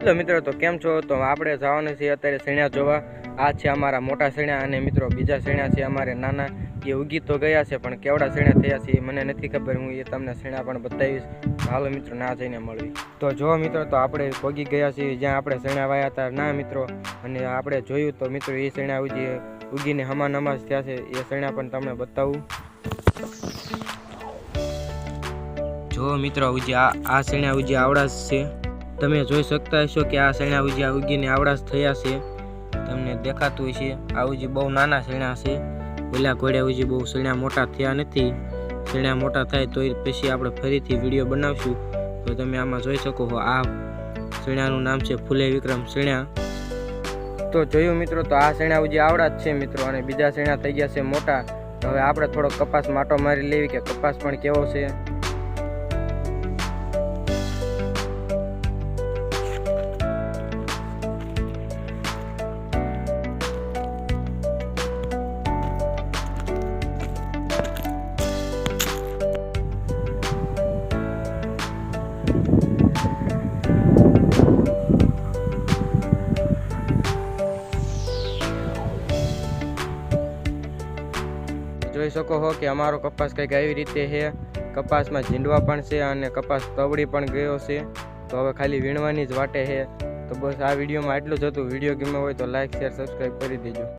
Hello મિત્રો, તો કેમ છો? તો આપણે જવાનું છે અત્યારે સૈણા જોવા. આ છે અમારા મોટા સૈણા અને મિત્રો બીજા સૈણા છે અમારે નાના. એ ઉગી તો ગયા છે પણ કેવડા સૈણા થયા છે એ મને નથી ખબર. હું એ તમને સૈણા પણ બતાવીશ. હાલો મિત્રો, ના જઈને મળવી. તો જો મિત્રો, તો આપણે પગી ગયા છીએ જ્યાં આપણે સૈણા વાયા હતા ના મિત્રો. અને આપણે જોયું તો મિત્રો એ સૈણા ઉગીને હમા નમાજ થયા છે. એ સૈણા પણ તમને બતાવું. જો મિત્રો, આ સૈણા ઉજી આવડા જ છે. તમે જોઈ શકતા હશો કે આ સૈણા ઉગીને આવડા જ થયા છે. તમને દેખાતું હશે. આ ઉજી બહુ નાના સૈણા છે. પેલા ઘોડે ઉજી બહુ સૈણા મોટા થયા નથી. સૈણા મોટા થાય તો પછી આપણે ફરીથી વિડીયો બનાવશું. તો તમે આમાં જોઈ શકો છો. આ સૈણાનું નામ છે ફૂલે વિક્રમ સૈણા. તો જોયું મિત્રો, તો આ સૈણા ઉજી આવડા જ છે મિત્રો. અને બીજા સૈણા થઈ ગયા છે મોટા. હવે આપણે થોડો કપાસ માટો મારી લેવી કે કપાસ પણ કેવો છે. જોઈ શકો છો કે અમારો કપાસ કંઈક આવી રીતે છે. કપાસમાં ઝીંડવા પણ છે અને કપાસ તવડી પણ ગયો છે. તો હવે ખાલી વીણવાની જ વાટે છે. તો બસ આ વિડીયોમાં આટલું જ હતું. વિડીયો ગમ્યો હોય તો લાઈક, શેર, સબસ્ક્રાઈબ કરી દેજો.